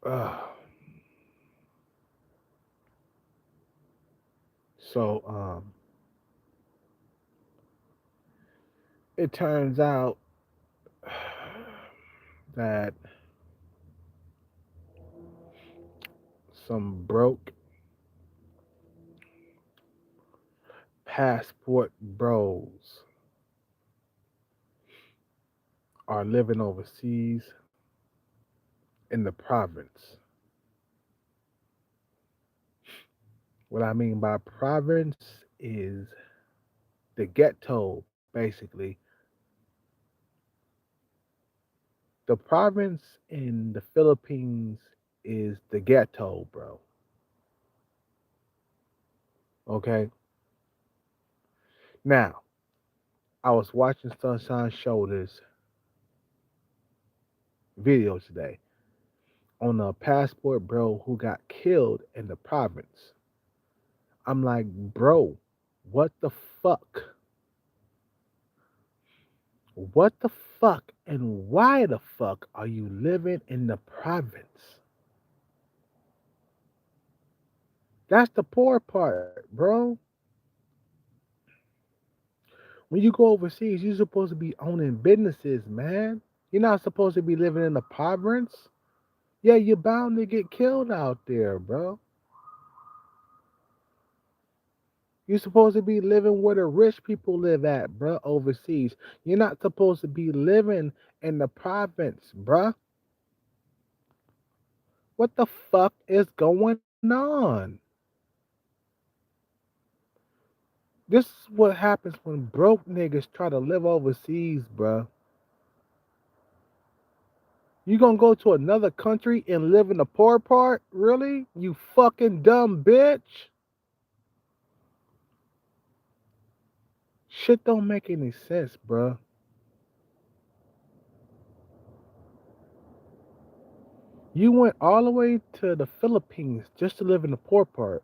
Uh, so it turns out that some broke passport bros are living overseas in the province. What I mean by province is the ghetto, basically. The province in the Philippines is the ghetto, bro. Okay? Now, I was watching Sunshine Shoulders video today on a passport bro who got killed in the province. I'm like, bro, what the fuck? What the fuck and why the fuck are you living in the province? That's the poor part, bro. When you go overseas, you're supposed to be owning businesses, man. You're not supposed to be living in the province. Yeah, you're bound to get killed out there, bro. You're supposed to be living where the rich people live at, bro, overseas. You're not supposed to be living in the province, bro. What the fuck is going on? This is what happens when broke niggas try to live overseas, bro. You gonna go to another country and live in the poor part? Really? You fucking dumb bitch. Shit don't make any sense, bro. You went all the way to the Philippines just to live in the poor part.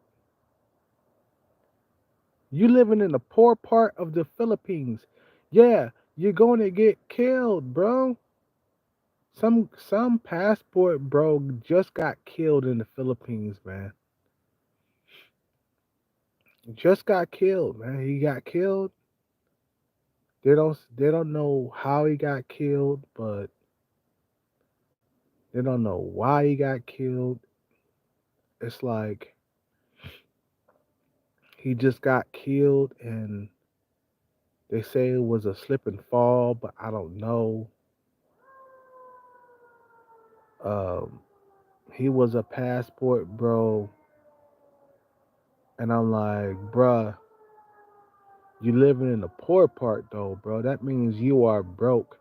You living in the poor part of the Philippines. Yeah, you're going to get killed, bro. Some passport bro just got killed in the Philippines, man. Just got killed, man. He got killed. They don't know how he got killed, but they don't know why he got killed. It's like he just got killed and they say it was a slip and fall, but I don't know. Um, he was a passport bro, and I'm like, bruh, you living in the poor part though, bro. That means you are broke.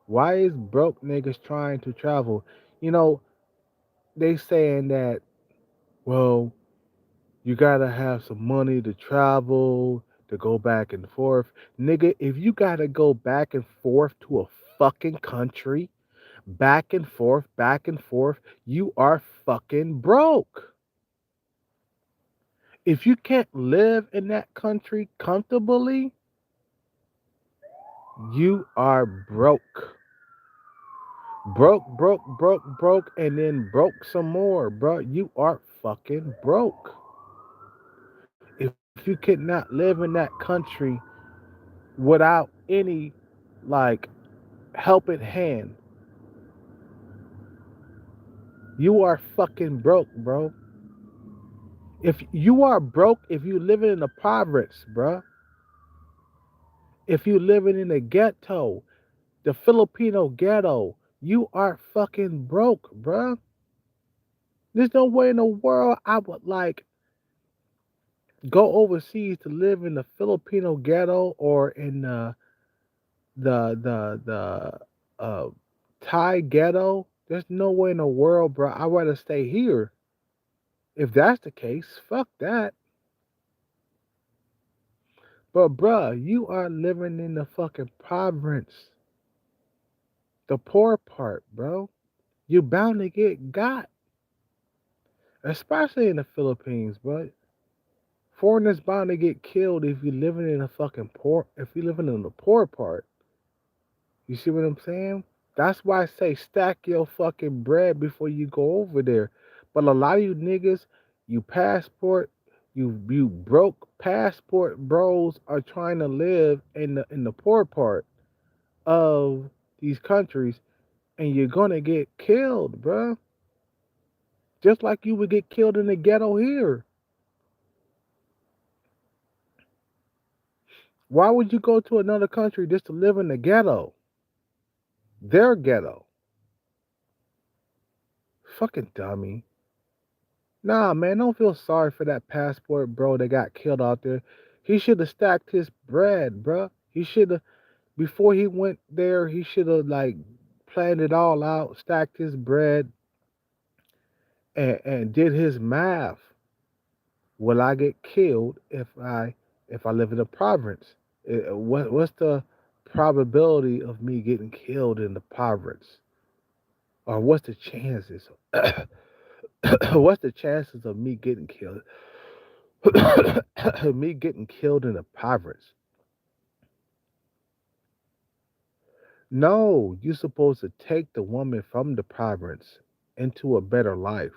Why is broke niggas trying to travel? You know, they saying that, well, you gotta have some money to travel, to go back and forth. Nigga, if you gotta go back and forth to a fucking country, back and forth, you are fucking broke. If you can't live in that country comfortably, you are broke. Broke, and then broke some more, bro. You are fucking broke. If you cannot live in that country without any like helping hand, you are fucking broke, bro. If you are broke, if you living in the province, bro, if you living in the ghetto, the Filipino ghetto, you are fucking broke, bro. There's no way in the world I would like go overseas to live in the Filipino ghetto or in the Thai ghetto. There's no way in the world, bro. I'd rather stay here. If that's the case, fuck that. But bruh, you are living in the fucking province, the poor part, bro. You bound to get got, especially in the Philippines, bro. Foreigners bound to get killed if you living in a fucking poor. If you living in the poor part, you see what I'm saying? That's why I say stack your fucking bread before you go over there. But a lot of you niggas, you passport, you broke passport bros are trying to live in the poor part of these countries, and you're gonna get killed, bruh. Just like you would get killed in the ghetto here. Why would you go to another country just to live in the ghetto? Their ghetto. Fucking dummy. Nah, man, don't feel sorry for that passport bro that got killed out there. He should have stacked his bread, bruh. He should have, before he went there, he should have, like, planned it all out, stacked his bread, and did his math. Will I get killed if I live in a province? What's the probability of me getting killed in the province? Or what's the chances? What's the chances of me getting killed? Me getting killed in the province? No, you're supposed to take the woman from the province into a better life.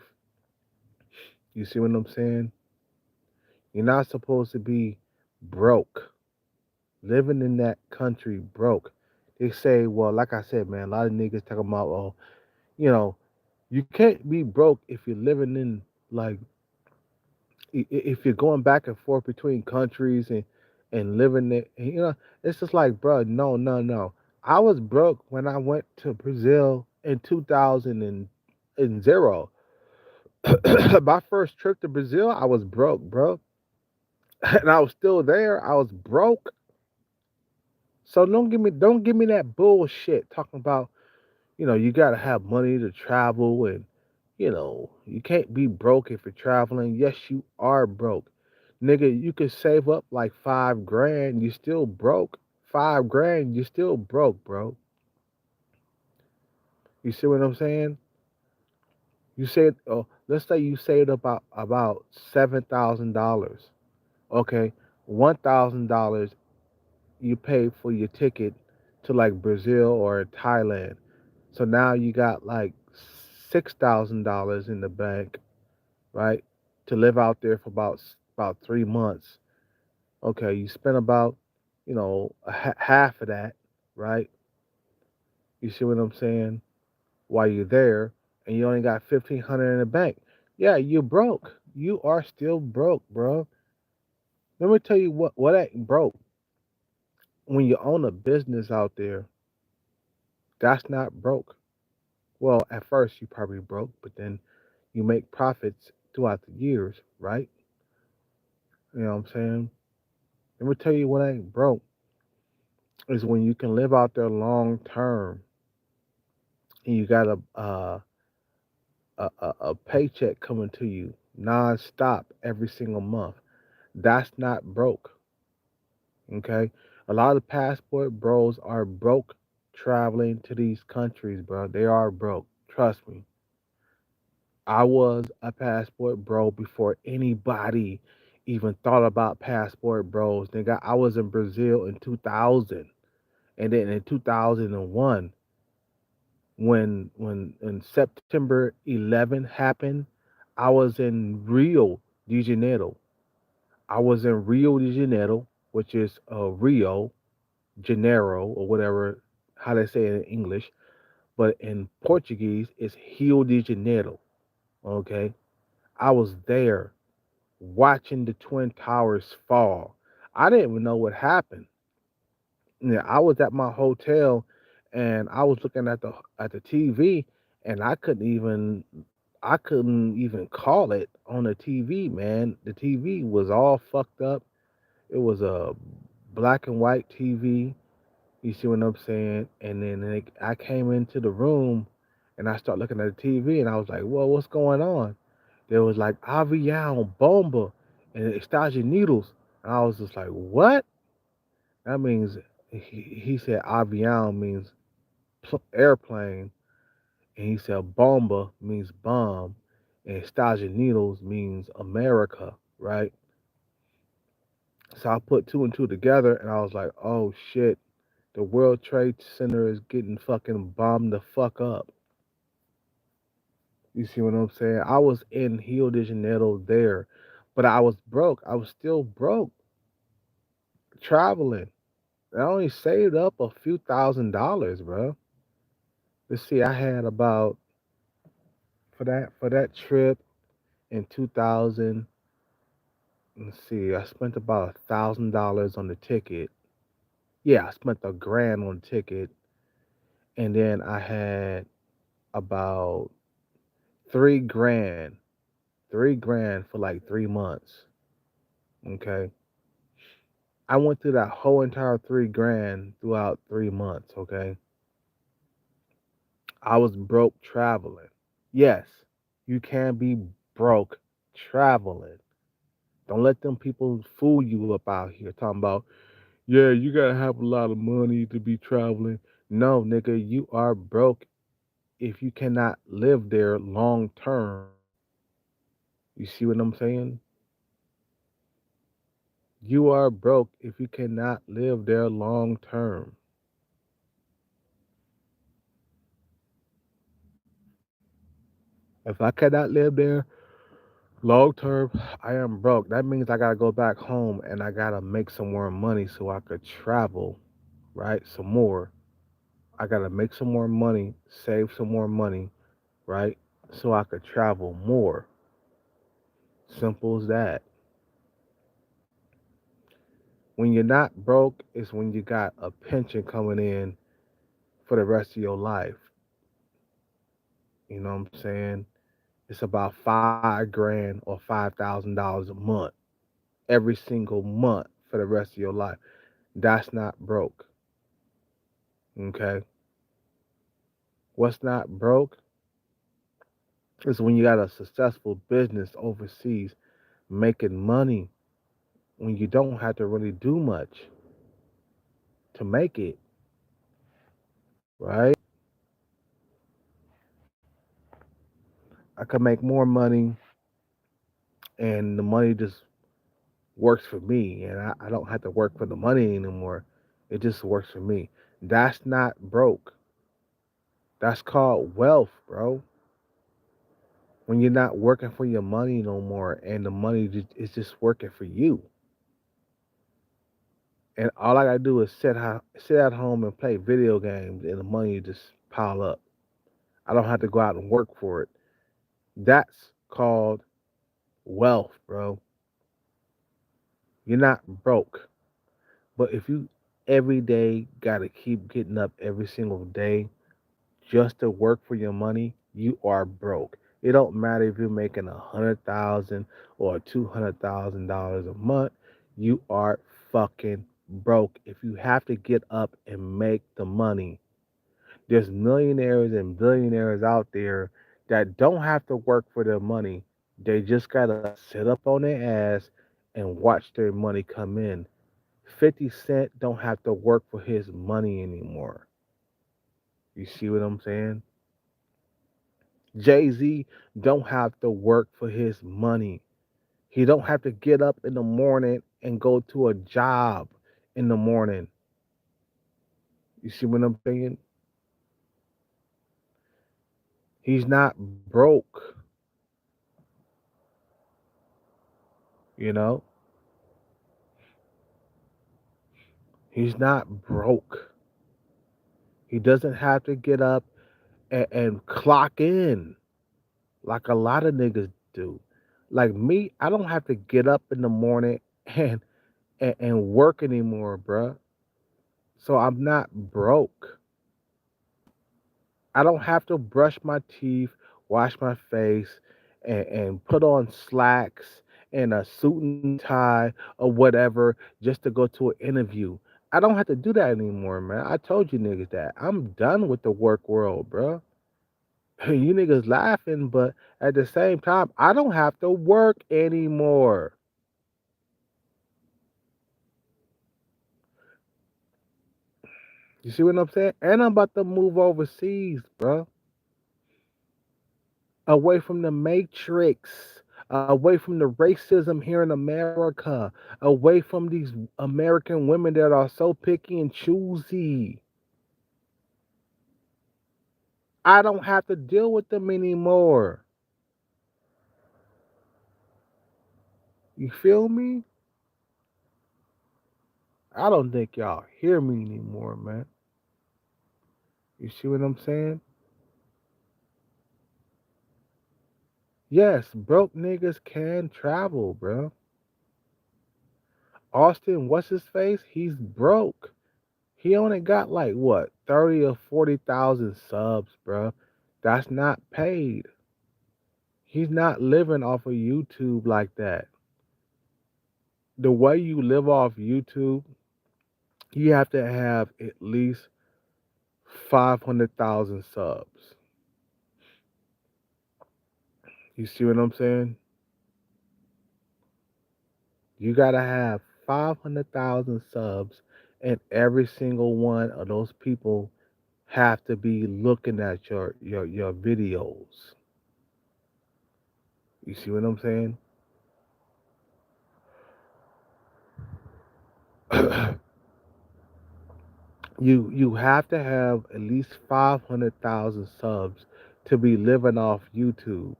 You see what I'm saying? You're not supposed to be broke, living in that country broke. They say, well, like I said, man, a lot of niggas talking about, oh, you know, you can't be broke if you're living in, like, if you're going back and forth between countries and living it. It's just like, bro, no, no, no. I was broke when I went to Brazil in 2000 and zero. My first trip to Brazil, I was broke, bro, and I was still there. I was broke. So don't give me that bullshit talking about, you gotta have money to travel, and you can't be broke if you're traveling. Yes, you are broke. Nigga, you could save up like 5 grand, you still broke. 5 grand, you still broke, bro. You see what I'm saying? You said, oh, let's say you saved about $7,000. Okay, $1,000 you pay for your ticket to like Brazil or Thailand. So now you got like $6,000 in the bank, right? To live out there for about 3 months. Okay, you spend about, half of that, right? You see what I'm saying? While you're there, and you only got 1,500 in the bank. Yeah, you're broke. You are still broke, bro. Let me tell you what ain't broke. When you own a business out there, that's not broke. Well, at first you probably broke, but then you make profits throughout the years, right? You know what I'm saying? Let me tell you what ain't broke is when you can live out there long term, and you got a paycheck coming to you nonstop every single month. That's not broke. Okay, a lot of passport bros are broke traveling to these countries, bro. They are broke. Trust me. I was a passport bro before anybody even thought about passport bros. Nigga, I was in Brazil in 2000, and then in 2001, when September 11 happened, I was in Rio de Janeiro. I was in Rio de Janeiro, which is Rio Janeiro or whatever how they say it in English, but in Portuguese it's Rio de Janeiro. Okay, I was there watching the Twin Towers fall. I didn't even know what happened. Yeah, I was at my hotel, and I was looking at the TV, and I couldn't even call it on the TV, man. The TV was all fucked up. It was a black and white TV. You see what I'm saying? And then I came into the room, and I started looking at the TV, and I was like, "Whoa, what's going on?" There was like avião, bomba, and Estados Unidos, and I was just like, "What?" That means he said avião means airplane, and he said bomba means bomb, and Estados Unidos means America, right? So I put two and two together, and I was like, "Oh shit, The World Trade Center is getting fucking bombed the fuck up. You see what I'm saying? I was in Rio de Janeiro there, but I was broke. I was still broke traveling. I only saved up a few $1,000s, bro. Let's see, I had about for that trip in 2000. Let's see, I spent about $1,000 on the ticket. Yeah, I spent a grand on the ticket, and then I had about 3 grand, 3 grand for like 3 months. Okay, I went through that whole entire 3 grand throughout 3 months. Okay, I was broke traveling. Yes, you can be broke traveling. Don't let them people fool you up out here talking about, yeah, you gotta have a lot of money to be traveling. No, nigga, you are broke if you cannot live there long term. You see what I'm saying? You are broke if you cannot live there long term. If I cannot live there long term, I am broke. That means I gotta go back home and I gotta make some more money so I could travel, right? Some more. I gotta make some more money, save some more money, right? So I could travel more. Simple as that. When you're not broke is when you got a pension coming in for the rest of your life. You know what I'm saying? It's about 5 grand or $5,000 a month every single month for the rest of your life. That's not broke. Okay. What's not broke is when you got a successful business overseas making money when you don't have to really do much to make it, right? I could make more money and the money just works for me and I don't have to work for the money anymore. It just works for me. That's not broke. That's called wealth, bro. When you're not working for your money no more and the money is just working for you. And all I gotta do is sit at home and play video games and the money just pile up. I don't have to go out and work for it. That's called wealth, bro. You're not broke. But if you every day gotta keep getting up every single day just to work for your money, you are broke. It don't matter if you're making 100,000 or $200,000 a month. You are fucking broke if you have to get up and make the money. There's millionaires and billionaires out there that don't have to work for their money. They just gotta sit up on their ass and watch their money come in. 50 Cent don't have to work for his money anymore. You see what I'm saying? Jay-Z don't have to work for his money. He don't have to get up in the morning and go to a job in the morning. You see what I'm saying? He's not broke, you know? He's not broke. He doesn't have to get up and clock in like a lot of niggas do. Like me, I don't have to get up in the morning and work anymore, bruh. So I'm not broke. I don't have to brush my teeth, wash my face, and put on slacks and a suit and tie or whatever just to go to an interview. I don't have to do that anymore, man. I told you niggas that. I'm done with the work world, bro. You niggas laughing, but at the same time, I don't have to work anymore. You see what I'm saying? And I'm about to move overseas, bro. Away from the matrix, away from the racism here in America, away from these American women that are so picky and choosy. I don't have to deal with them anymore. You feel me? I don't think y'all hear me anymore, man. You see what I'm saying? Yes, broke niggas can travel, bro. Austin, what's his face? He's broke. He only got like what, 30 or 40,000 subs, bro. That's not paid. He's not living off of YouTube like that. The way you live off YouTube, you have to have at least 500,000 subs. You see what I'm saying? You got to have 500,000 subs, and every single one of those people have to be looking at your videos. You see what I'm saying? You have to have at least 500,000 subs to be living off YouTube.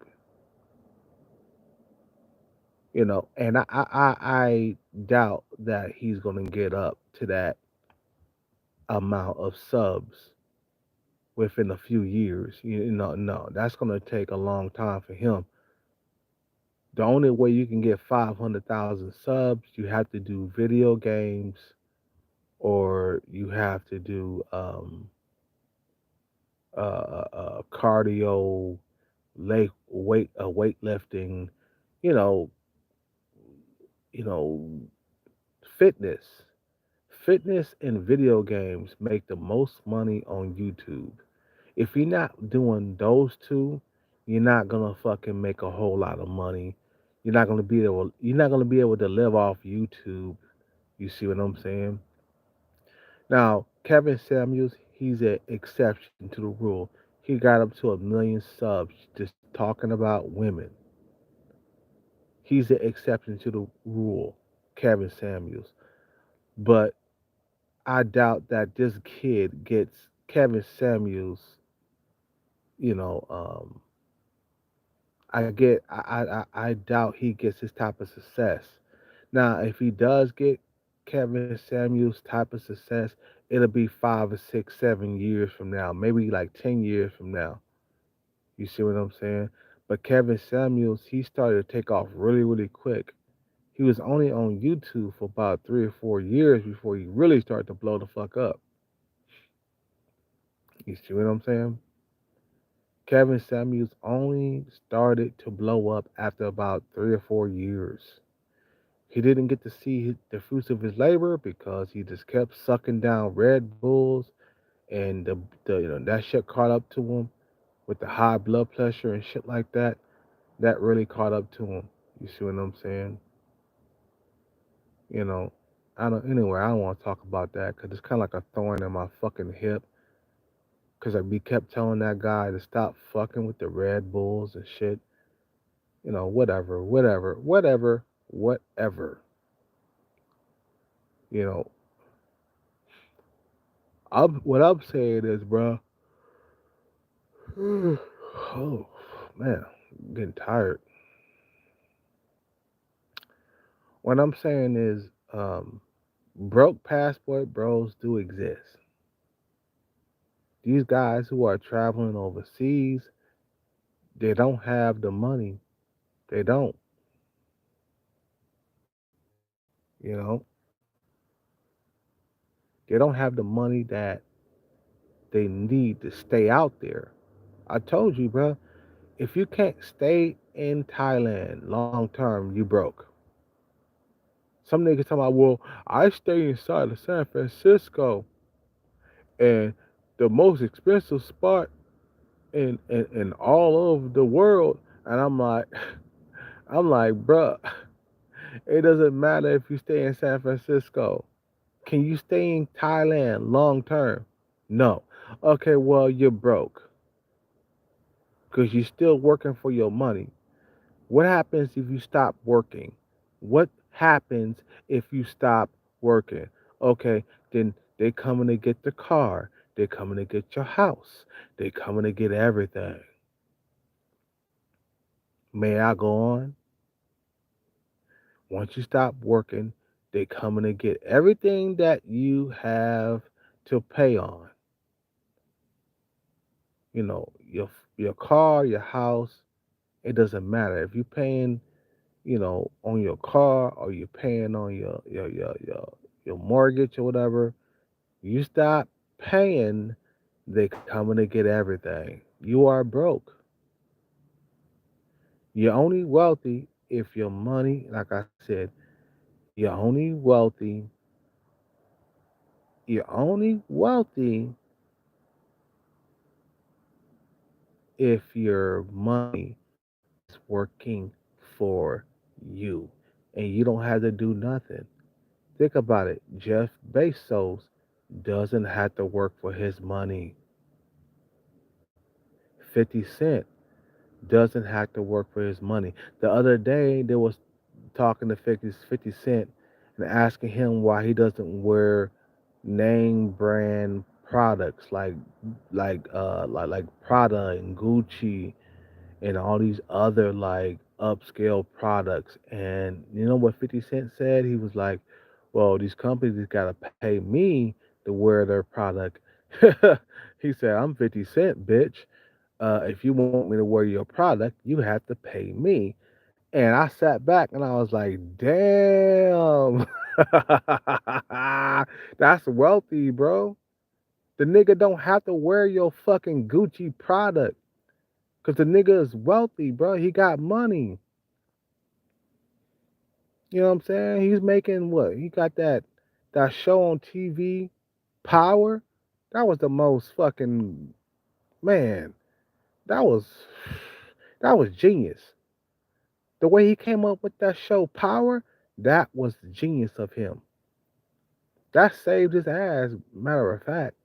And I doubt that he's gonna get up to that amount of subs within a few years. No, that's gonna take a long time for him. The only way you can get 500,000 subs, you have to do video games, or you have to do cardio, weightlifting, you know, you know, fitness. Fitness and video games make the most money on YouTube. If you're not doing those two, you're not gonna fucking make a whole lot of money. You're not gonna be able to live off YouTube. You see what I'm saying? Now, Kevin Samuels, he's an exception to the rule. He got up to 1 million subs just talking about women. He's the exception to the rule, Kevin Samuels. But I doubt that this kid gets Kevin Samuels. You know, I doubt he gets this type of success. Now, if he does get Kevin Samuels type of success, it'll be 5 or 6, 7 years from now, maybe like 10 years from now. You see what I'm saying? But Kevin Samuels, he started to take off really, really quick. He was only on YouTube for about 3 or 4 years before he really started to blow the fuck up. You see what I'm saying? Kevin Samuels only started to blow up after about 3 or 4 years. He didn't get to see the fruits of his labor because he just kept sucking down Red Bulls, and that shit caught up to him with the high blood pressure and shit like that. That really caught up to him. You see what I'm saying? You know, I don't. Anyway, I don't want to talk about that because it's kind of like a thorn in my fucking hip. Because we kept telling that guy to stop fucking with the Red Bulls and shit. Whatever, whatever, whatever, whatever. You know, what I'm saying is, bro. Oh man, I'm getting tired. What I'm saying is, broke passport bros do exist. These guys who are traveling overseas, they don't have the money. They don't. You know, they don't have the money that they need to stay out there. I told you, bro. If you can't stay in Thailand long term, you broke. Some niggas talking about, well, I stay inside of San Francisco, and the most expensive spot in all over the world. And I'm like, bruh, it doesn't matter if you stay in San Francisco. Can you stay in Thailand long term? No. Okay, well, you're broke because you're still working for your money. What happens if you stop working? What happens if you stop working? Okay, then they coming to get the car. They coming to get your house. They coming to get everything. May I go on? Once you stop working, they coming to get everything that you have to pay on. You know, your car, your house. It doesn't matter if you're paying, on your car or you're paying on your mortgage or whatever. You stop paying, they coming to get everything. You are broke. You're only wealthy if your money, like I said, you're only wealthy. You're only wealthy if your money is working for you and you don't have to do nothing. Think about it. Jeff Bezos doesn't have to work for his money. 50 Cent doesn't have to work for his money. The other day, they was talking to 50 Cent and asking him why he doesn't wear name brand products like Prada and Gucci and all these other like upscale products. And you know what 50 Cent said? He was like, well, these companies got to pay me to wear their product. He said, I'm 50 Cent, bitch. If you want me to wear your product, you have to pay me. And I sat back and I was like, damn. That's wealthy, bro. The nigga don't have to wear your fucking Gucci product. Cause the nigga is wealthy, bro. He got money. You know what I'm saying? He's making what? He got that show on TV, Power. That was the most fucking man. That was that was genius. The way he came up with that show, Power, that was the genius of him. That saved his ass. Matter of fact,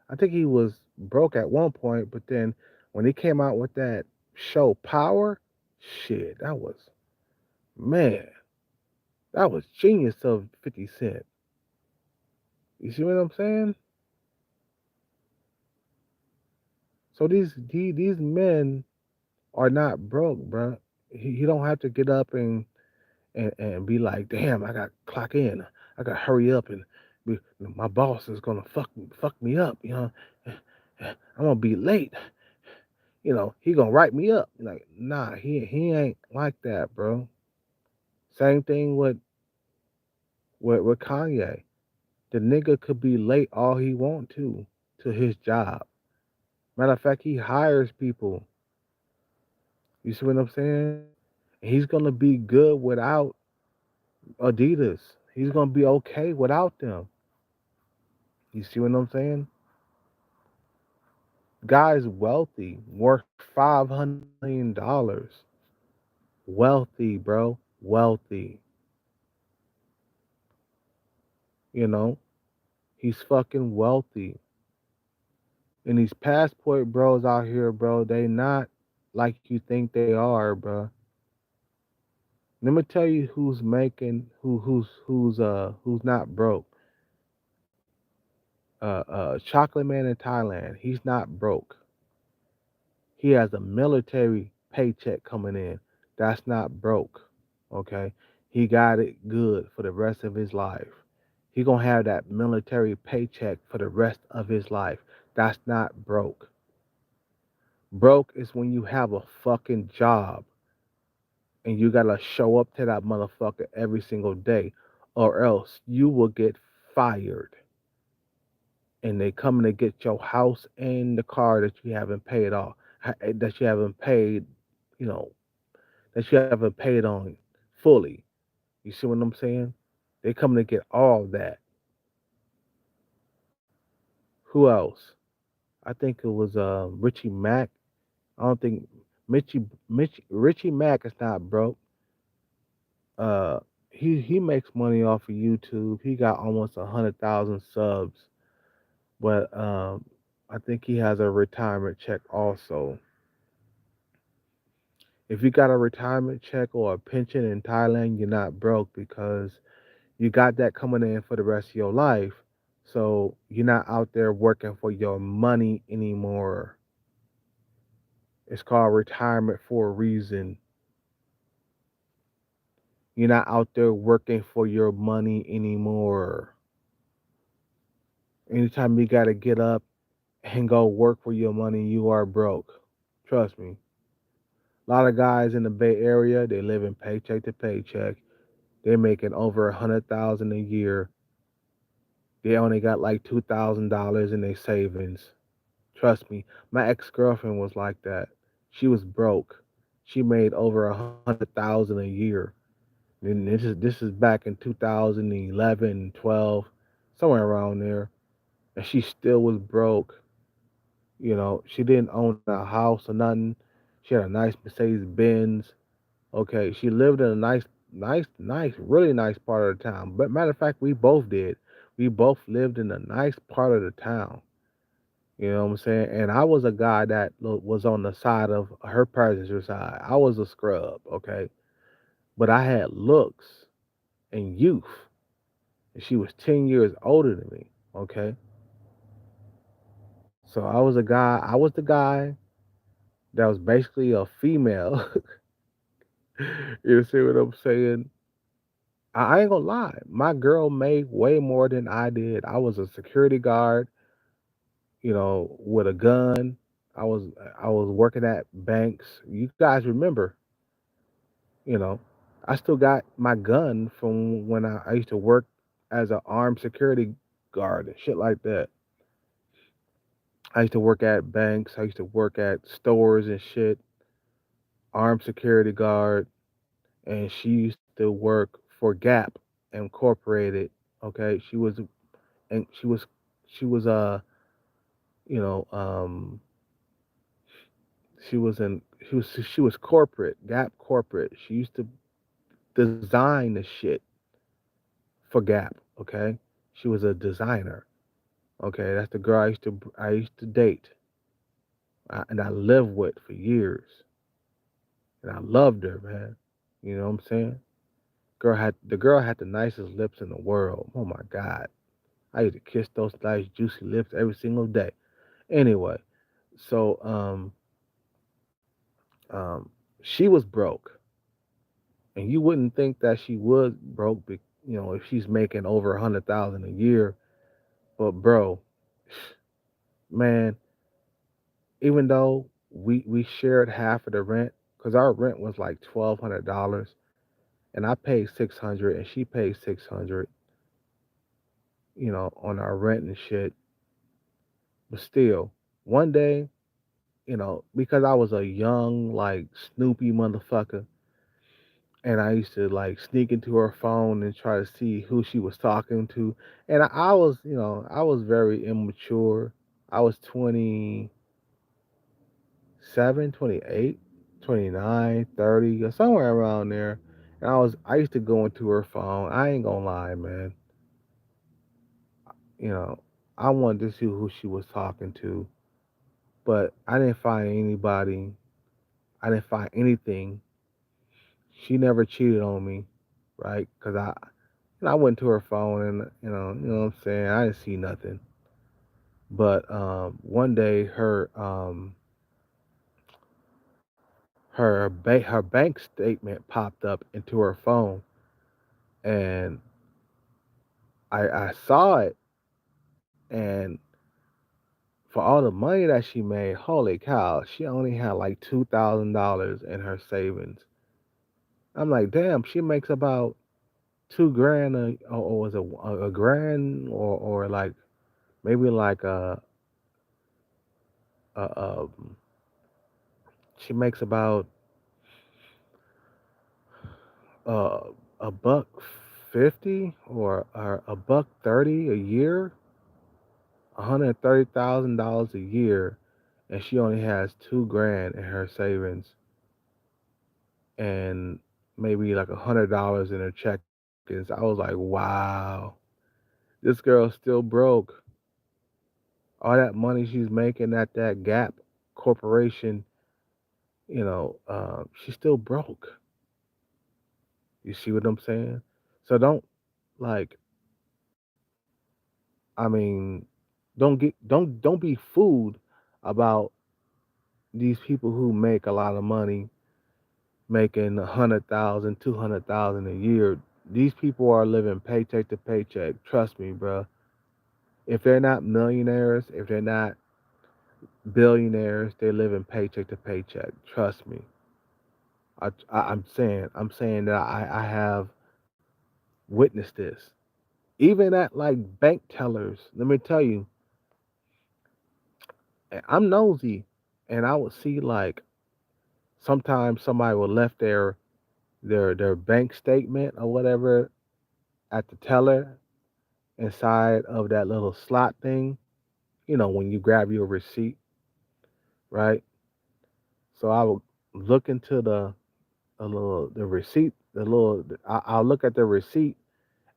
I think he was broke at one point, but then when he came out with that show, Power, shit, that was man. That was genius of 50 Cent. You see what I'm saying? So these men are not broke, bro. He don't have to get up and be like, damn, I got to clock in. I got to hurry up and my boss is gonna fuck me up. I'm gonna be late. He gonna write me up. Like, nah, he ain't like that, bro. Same thing with Kanye. The nigga could be late all he want to his job. Matter of fact, he hires people. You see what I'm saying? And he's gonna be good without Adidas. He's gonna be okay without them. You see what I'm saying? Guy's wealthy, worth $500 million. Wealthy, bro. Wealthy. You know, he's fucking wealthy. And these passport bros out here, bro, they not like you think they are, bro. Let me tell you who's making who's not broke. Chocolate Man in Thailand. He's not broke. He has a military paycheck coming in. That's not broke. Okay? He got it good for the rest of his life. He gonna have that military paycheck for the rest of his life. That's not broke. Broke is when you have a fucking job and you gotta show up to that motherfucker every single day, or else you will get fired. And they coming to get your house and the car that you haven't paid off, that you haven't paid, you know, that you haven't paid on fully. You see what I'm saying? They coming to get all that. Who else? I think it was Richie Mack. I don't think Richie Mack is not broke. Uh, he makes money off of YouTube. He got almost 100,000 subs, but I think he has a retirement check also. If you got a retirement check or a pension in Thailand, you're not broke because you got that coming in for the rest of your life. So you're not out there working for your money anymore. It's called retirement for a reason. You're not out there working for your money anymore. Anytime you got to get up and go work for your money, you are broke. Trust me. A lot of guys in the Bay Area, they living paycheck to paycheck. They're making over 100,000 a year. They only got like $2,000 in their savings. Trust me, my ex girlfriend was like that. She was broke. She made over 100,000 a year. And this is back in 2011, 12, somewhere around there. And she still was broke. She didn't own a house or nothing. She had a nice Mercedes Benz. Okay, she lived in a nice, really nice part of the town. But matter of fact, we both did. We both lived in a nice part of the town. You know what I'm saying? And I was a guy that was on the side of her passenger side. I was a scrub, okay? But I had looks and youth. And she was 10 years older than me, okay? So I was the guy that was basically a female. You see what I'm saying? I ain't gonna lie. My girl made way more than I did. I was a security guard, with a gun. I was I was working at banks. You guys remember, you know, I still got my gun from when I used to work as an armed security guard and shit like that. I used to work at banks. I used to work at stores and shit, armed security guard, and she used to work for Gap Incorporated. Okay, and she was you know um she was corporate, Gap corporate. She used to design the shit for Gap. Okay, she was a designer. Okay, that's the girl I used to date, and I lived with for years, and I loved her, man. You know what I'm saying? The girl had the nicest lips in the world. Oh my god, I used to kiss those nice juicy lips every single day. Anyway, so um, she was broke, and you wouldn't think that she was broke, if she's making over 100,000 a year. But bro, man, even though we shared half of the rent, because our rent was like $1,200, and I paid 600, and she paid 600, on our rent and shit. But still, one day, because I was a young like Snoopy motherfucker, and I used to like sneak into her phone and try to see who she was talking to. And I was, I was very immature. I was 27, 28, 29, 30, or somewhere around there. And I used to go into her phone. I ain't gonna lie, man. You know, I wanted to see who she was talking to, but I didn't find anybody. I didn't find anything. She never cheated on me, right? Because I went to her phone and what I'm saying. I didn't see nothing. But one day her bank statement popped up into her phone, and I saw it, and for all the money that she made, holy cow, she only had like $2,000 in her savings. I'm like, damn, she makes about 2 grand, or was it a grand, or like maybe like a she makes about uh, a buck 50, or a buck 30 a year, $130,000 a year, and she only has 2 grand in her savings, and maybe like $100 in her check-ins. I was like, wow, this girl's still broke. All that money she's making at that Gap corporation, she's still broke. You see what I'm saying? So don't like I mean, don't be fooled about these people who make a lot of money, making 100,000, 200,000 a year. These people are living paycheck to paycheck. Trust me, bro. If they're not millionaires, if they're not billionaires, they're living paycheck to paycheck. Trust me. I'm saying that I have witnessed this. Even at like bank tellers, let me tell you, I'm nosy, and I would see like sometimes somebody will left their bank statement or whatever at the teller inside of that little slot thing. When you grab your receipt, right? So I will look into the receipt, I'll look at the receipt,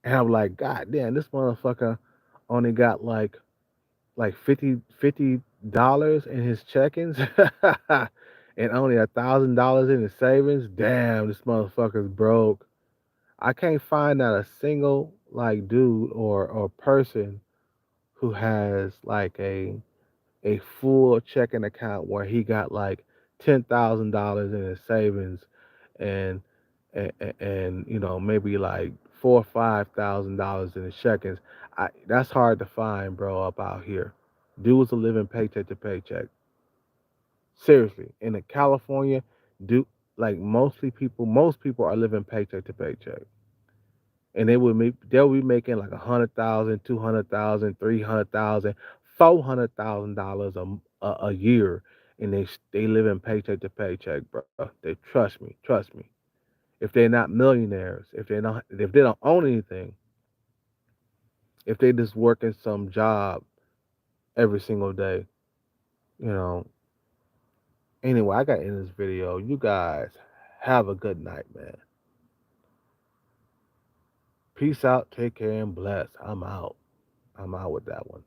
and I'm like, God damn, this motherfucker only got like $50 in his check-ins and only $1,000 in his savings. Damn, this motherfucker's broke. I can't find not a single like dude or person who has like a full checking account where he got like $10,000 in his savings and and maybe like $4 or $5,000 in his check-ins. That's hard to find, bro, up out here. Dudes are living paycheck to paycheck. Seriously, in California, do like most people are living paycheck to paycheck, and they'll be making like 100,000, 200,000, 300,000, $400,000 a year, and they live in paycheck to paycheck, bro. They trust me. If they're not millionaires, if they don't own anything, if they just working some job every single day, you know. Anyway, I got to end this video. You guys have a good night, man. Peace out, take care, and bless. I'm out with that one.